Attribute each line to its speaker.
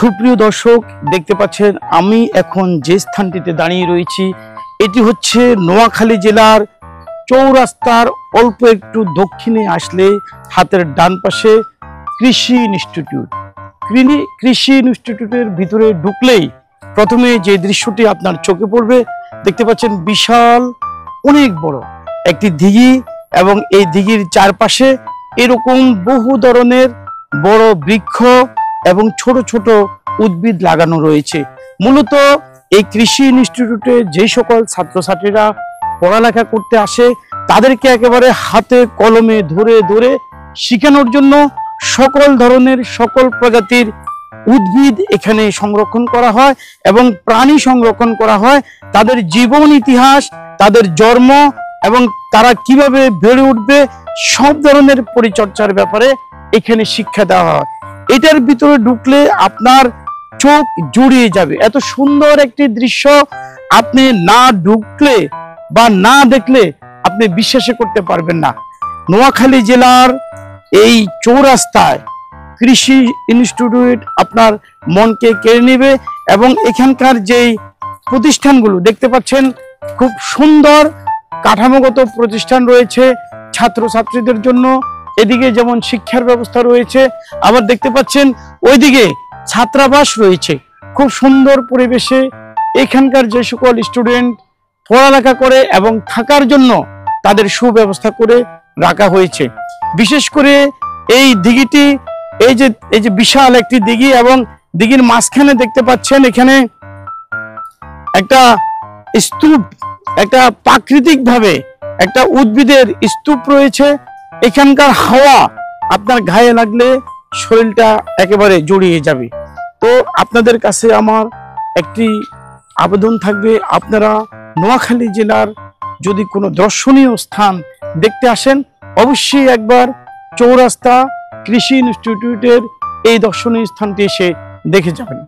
Speaker 1: সুপ্রিয় দর্শক, দেখতে পাচ্ছেন আমি এখন যে স্থানটিতে দাঁড়িয়ে রয়েছি এটি হচ্ছে নোয়াখালী জেলার চৌরাস্তার অল্প একটু দক্ষিণে আসলে হাতের ডান পাশে কৃষি ইনস্টিটিউট। কৃষি ইনস্টিটিউটের ভিতরে ঢুকলেই প্রথমে যে দৃশ্যটি আপনার চোখে পড়বে, দেখতে পাচ্ছেন বিশাল অনেক বড় একটি দিঘি এবং এই দিঘির চারপাশে এরকম বহু ধরনের বড় বৃক্ষ এবং ছোট ছোট উদ্ভিদ লাগানো রয়েছে। মূলত এই কৃষি ইনস্টিটিউটে যে সকল ছাত্রছাত্রীরা পড়ালেখা করতে আসে তাদেরকে একেবারে হাতে কলমে ধরে ধরে শেখানোর জন্য সকল ধরনের সকল প্রজাতির উদ্ভিদ এখানে সংরক্ষণ করা হয় এবং প্রাণী সংরক্ষণ করা হয়। তাদের জীবন ইতিহাস, তাদের জন্ম এবং তারা কিভাবে বেড়ে উঠবে সব ধরনের পরিচর্যার ব্যাপারে এখানে শিক্ষা দেওয়া হয়। এটার ভিতরে ঢুকলে আপনার চোখ জুড়িয়ে যাবে। এত সুন্দর একটি দৃশ্য আপনি না ঢুকলে বা না দেখলে আপনি বিশ্বাসই করতে পারবেন না। নোয়াখালী জেলার এই চৌরাস্তায় কৃষি ইনস্টিটিউট আপনার মনকে কেড়ে নেবে এবং এখানকার যেই প্রতিষ্ঠানগুলো দেখতে পাচ্ছেন খুব সুন্দর কাঠামোগত প্রতিষ্ঠান রয়েছে ছাত্রছাত্রীদের জন্য। এদিকে যেমন শিক্ষার ব্যবস্থা রয়েছে, আবার দেখতে পাচ্ছেন ওইদিকে ছাত্রাবাস রয়েছে। খুব সুন্দর পরিবেশে এখানকার যে সকল স্টুডেন্ট পড়ালেখা করে এবং থাকার জন্য তাদের সুব্যবস্থা করে রাখা হয়েছে। বিশেষ করে এই দিঘিটি এই যে বিশাল একটি দিঘি এবং দিঘির মাঝখানে দেখতে পাচ্ছেন এখানে একটা স্তূপ, একটা প্রাকৃতিক ভাবে একটা উদ্ভিদের স্তূপ রয়েছে। এখানকার হাওয়া আপনার গায়ে লাগলে শরীরটা একেবারে জড়িয়ে যাবে। তো আপনাদের কাছে আমার একটি আবেদন থাকবে, আপনারা নোয়াখালী জেলার যদি কোনো দর্শনীয় স্থান দেখতে আসেন অবশ্যই একবার চৌরাস্তা কৃষি ইনস্টিটিউটের এই দর্শনীয় স্থানটি এসে দেখে যাবেন।